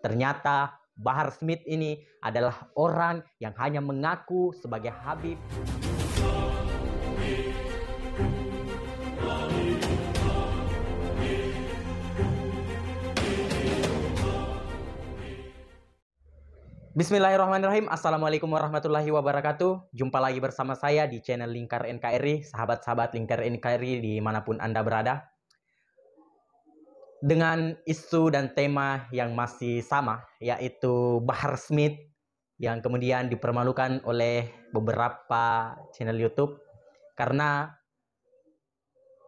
ternyata Bahar Smith ini adalah orang yang hanya mengaku sebagai Habib. Bismillahirrahmanirrahim. Assalamualaikum warahmatullahi wabarakatuh. Jumpa lagi bersama saya di channel Lingkar NKRI. Sahabat-sahabat Lingkar NKRI dimanapun Anda berada, dengan isu dan tema yang masih sama, yaitu Bahar Smith yang kemudian dipermalukan oleh beberapa channel YouTube karena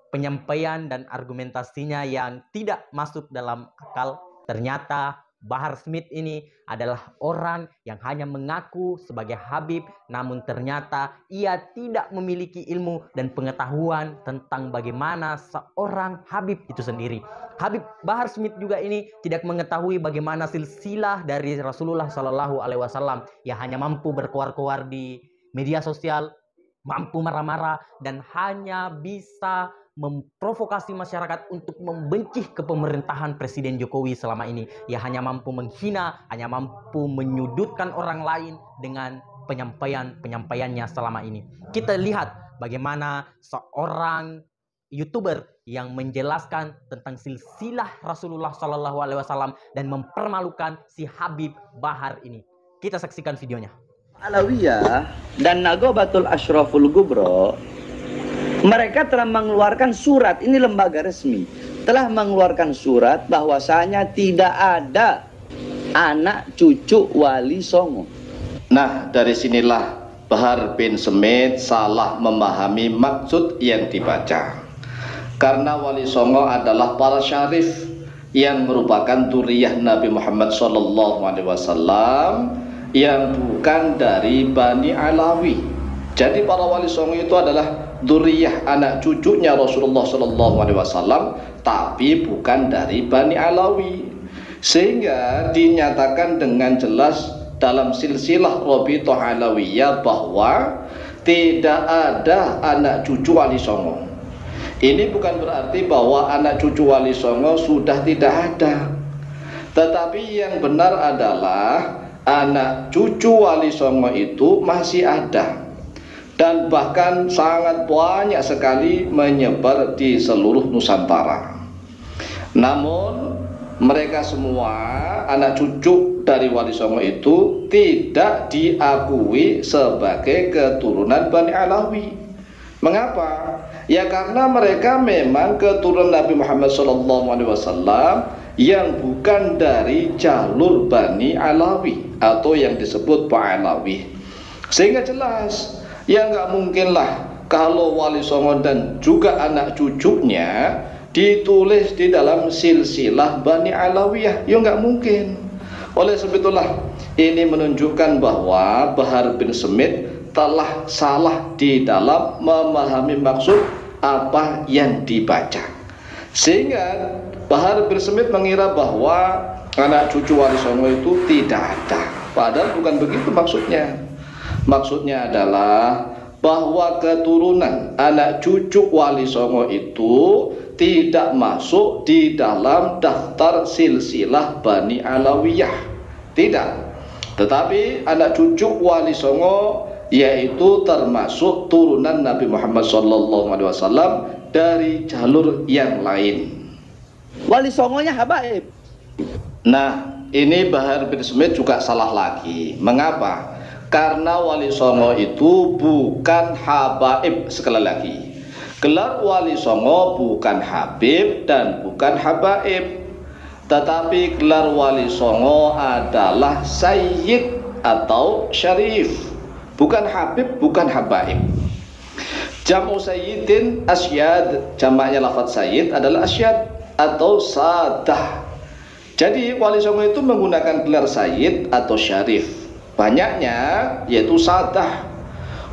penyampaian dan argumentasinya yang tidak masuk dalam akal. Ternyata Bahar Smith ini adalah orang yang hanya mengaku sebagai Habib, namun ternyata ia tidak memiliki ilmu dan pengetahuan tentang bagaimana seorang Habib itu sendiri. Habib Bahar Smith juga ini tidak mengetahui bagaimana silsilah dari Rasulullah Shallallahu Alaihi Wasallam. Ia hanya mampu berkoar-koar di media sosial, mampu marah-marah, dan hanya bisa memprovokasi masyarakat untuk membenci kepemerintahan Presiden Jokowi selama ini. Ia hanya mampu menghina, hanya mampu menyudutkan orang lain dengan penyampaiannya selama ini. Kita lihat bagaimana seorang YouTuber yang menjelaskan tentang silsilah Rasulullah Shallallahu Alaihi Wasallam dan mempermalukan si Habib Bahar ini. Kita saksikan videonya. Alawiyah dan Nagobatul Ashraful Gubro, mereka telah mengeluarkan surat, ini lembaga resmi, telah mengeluarkan surat bahwasanya tidak ada anak cucu Wali Songo. Nah, dari sinilah Bahar bin Smith salah memahami maksud yang dibaca. Karena Wali Songo adalah para syarif yang merupakan dzurriyyah Nabi Muhammad SAW yang bukan dari Bani Alawi. Jadi para Wali Songo itu adalah dzurriyyah anak cucunya Rasulullah SAW, tapi bukan dari Bani Alawi. Sehingga dinyatakan dengan jelas dalam silsilah Rabithah Alawiyah bahwa tidak ada anak cucu Wali Songo. Ini bukan berarti bahwa anak cucu Wali Songo sudah tidak ada, tetapi yang benar adalah anak cucu Wali Songo itu masih ada, dan bahkan sangat banyak sekali menyebar di seluruh Nusantara. Namun mereka semua anak cucu dari Wali Songo itu tidak diakui sebagai keturunan Bani Alawi. Mengapa? Ya karena mereka memang keturunan Nabi Muhammad SAW yang bukan dari jalur Bani Alawi atau yang disebut Ba'alawi. Sehingga jelas, ya nggak mungkinlah kalau Wali Songo dan juga anak cucunya ditulis di dalam silsilah Bani Alawiyah. Ya nggak mungkin. Oleh sebab itulah ini menunjukkan bahwa Bahar bin Smith telah salah di dalam memahami maksud apa yang dibaca. Sehingga Bahar bin Smith mengira bahwa anak cucu Wali Songo itu tidak ada. Padahal bukan begitu maksudnya. Maksudnya adalah bahwa keturunan anak cucu Wali Songo itu tidak masuk di dalam daftar silsilah Bani Alawiyah. Tidak. Tetapi anak cucu Wali Songo yaitu termasuk turunan Nabi Muhammad SAW dari jalur yang lain. Wali Songonya habaib. Nah, ini Bahar bin Smith juga salah lagi. Mengapa? Karena Wali Songo itu bukan habaib. Sekali lagi, gelar Wali Songo bukan habib dan bukan habaib, tetapi gelar Wali Songo adalah sayyid atau syarif, bukan habib, bukan habaib. Jamu sayyidin asyad, jamaknya lafaz sayyid adalah asyad atau sadah. Jadi Wali Songo itu menggunakan gelar sayyid atau syarif, banyaknya yaitu sadah.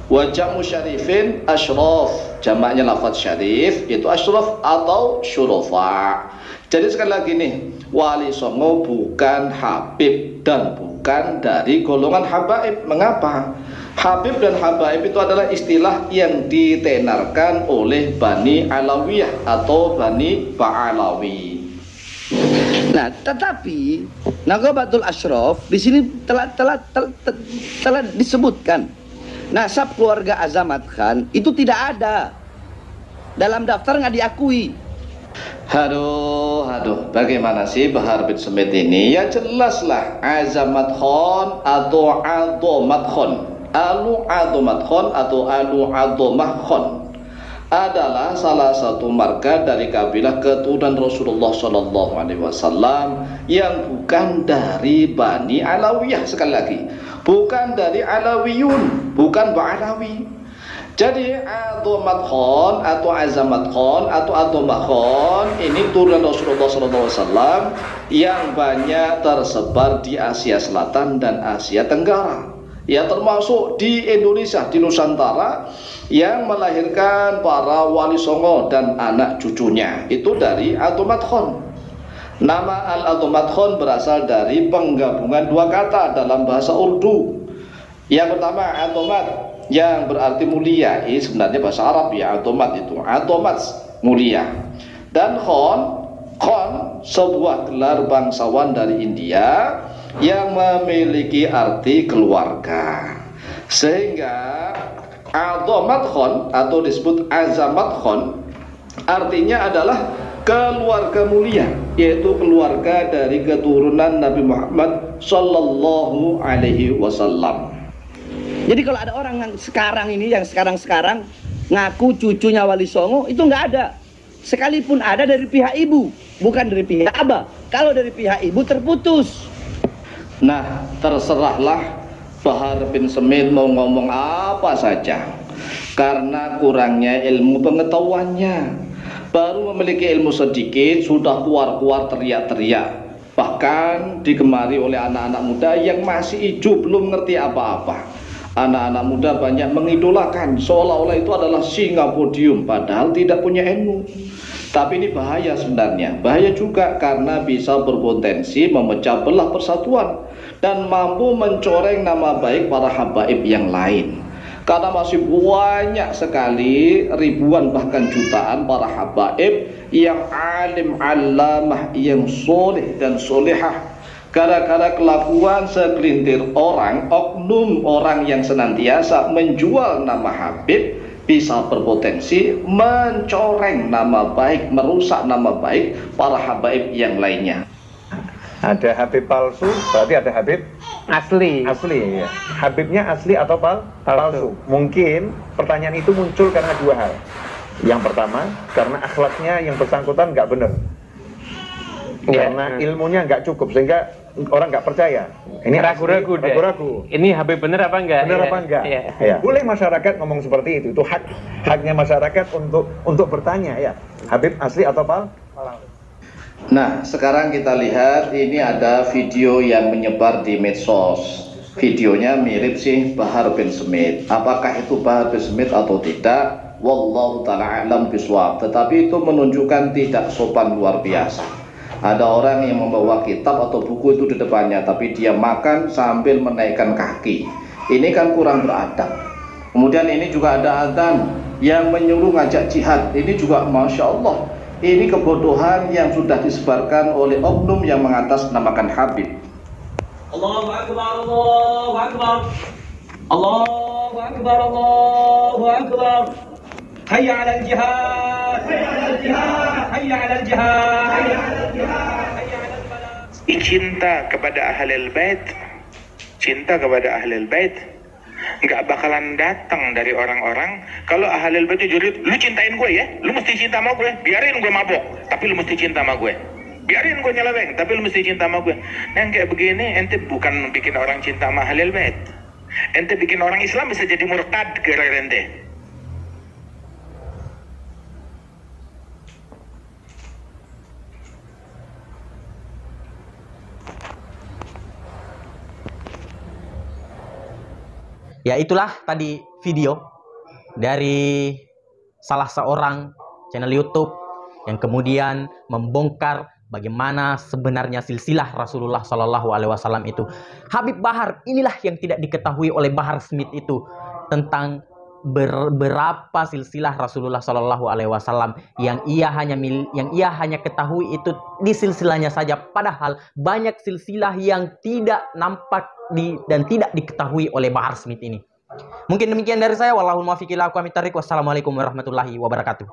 Wa jamu syarifin asyraf, jamaknya lafaz syarif yaitu asyraf atau syurafa. Jadi sekali lagi nih, Wali Songo bukan habib dan bukan dari golongan habaib. Mengapa? Habib dan habaib itu adalah istilah yang ditenarkan oleh Bani Alawiyah atau Bani Ba'alawi. Nah, tetapi Naghabatul Ashraf di sini telah disebutkan nasab keluarga Azamat Khan itu tidak ada dalam daftar, nggak diakui. Aduh, bagaimana sih Bahar bin Smith ini? Ya jelaslah Azamat Khan atau Adomat Khan, Alu Adomat Khan atau Alu Adomah Khan adalah salah satu marga dari kabilah keturunan Rasulullah Shallallahu Alaihi Wasallam yang bukan dari Bani Alawiyah. Sekali lagi, bukan dari Alawiyun, bukan Ba'alawi. Jadi Adomat Khan atau Azamat Khan atau Adomah Khan ini turunan Rasulullah SAW yang banyak tersebar di Asia Selatan dan Asia Tenggara, ya termasuk di Indonesia, di Nusantara, yang melahirkan para wali songo dan anak cucunya itu dari Adomat Khan. Nama Al-Adomat Khan berasal dari penggabungan dua kata dalam bahasa Urdu. Yang pertama Adomat yang berarti mulia, ini sebenarnya bahasa Arab ya, Adomat itu Adomat mulia, dan Khan sebuah gelar bangsawan dari India yang memiliki arti keluarga, sehingga Adomat Khan atau disebut Azamat Khan artinya adalah keluarga mulia, yaitu keluarga dari keturunan Nabi Muhammad Sallallahu Alaihi Wasallam. Jadi kalau ada orang yang sekarang ini, yang sekarang ngaku cucunya Wali Songo, itu nggak ada. Sekalipun ada dari pihak ibu, bukan dari pihak abah. Kalau dari pihak ibu terputus. Nah, terserahlah Bahar bin Smith mau ngomong apa saja, karena kurangnya ilmu pengetahuannya. Baru memiliki ilmu sedikit sudah keluar teriak-teriak, bahkan digemari oleh anak-anak muda yang masih hijau, belum ngerti apa-apa. Anak-anak muda banyak mengidolakan seolah-olah itu adalah singa podium, padahal tidak punya ilmu. Tapi ini bahaya sebenarnya, bahaya juga karena bisa berpotensi memecah belah persatuan dan mampu mencoreng nama baik para habaib yang lain. Karena masih banyak sekali, ribuan bahkan jutaan para habaib yang alim alamah, yang soleh dan solehah, gara-gara kelakuan segelintir orang, oknum orang yang senantiasa menjual nama habib, bisa berpotensi mencoreng nama baik, merusak nama baik para habaib yang lainnya. Ada habib palsu, berarti ada habib asli. asli ya. Habibnya asli atau palsu? Mungkin pertanyaan itu muncul karena dua hal. Yang pertama, karena akhlaknya yang bersangkutan nggak benar, karena ilmunya nggak cukup sehingga orang nggak percaya. Ini ragu-ragu. Ini habib bener apa enggak? Bener apa enggak? Ya. Boleh masyarakat ngomong seperti itu haknya masyarakat untuk bertanya ya. Habib asli atau palsu? Nah, sekarang kita lihat ini ada video yang menyebar di medsos. Videonya mirip sih Bahar bin Smith. Apakah itu Bahar bin Smith atau tidak? Wallahu ta'ala a'lam bishawab. Tetapi itu menunjukkan tidak sopan luar biasa. Ada orang yang membawa kitab atau buku itu di depannya, tapi dia makan sambil menaikkan kaki. Ini kan kurang beradab. Kemudian ini juga ada adzan yang menyuruh ngajak jihad. Ini juga Masya Allah, ini kebodohan yang sudah disebarkan oleh oknum yang mengatasnamakan Habib. Allahu Akbar, Allahu Akbar, Allahu Akbar, Allahu Akbar. Hayya 'alal jihad, hayya 'alal jihad, hayya 'alal jihad, hayya 'alal jihad, hayya 'alal falah. Cinta kepada ahlul bait, cinta kepada ahlul bait nggak bakalan datang dari orang-orang. Kalau ahlul bait jurid, lu cintain gue ya, lu mesti cinta sama gue, biarin gue mabok tapi lu mesti cinta sama gue, biarin gue nyeleweng tapi lu mesti cinta sama gue. Nah kayak begini ente bukan bikin orang cinta sama ahlul bait, ente bikin orang Islam bisa jadi murtad gara-gara ente. Ya itulah tadi video dari salah seorang channel YouTube yang kemudian membongkar bagaimana sebenarnya silsilah Rasulullah Shallallahu Alaihi Wasallam itu. Habib Bahar inilah yang tidak diketahui oleh Bahar Smith itu tentang berapa silsilah Rasulullah Shallallahu Alaihi Wasallam yang ia hanya ketahui itu di silsilahnya saja, padahal banyak silsilah yang tidak nampak dan tidak diketahui oleh Bahar Smith ini. Mungkin demikian dari saya. Wallahul muwaffiq ila aqwamit thoriq. Wassalamualaikum warahmatullahi wabarakatuh.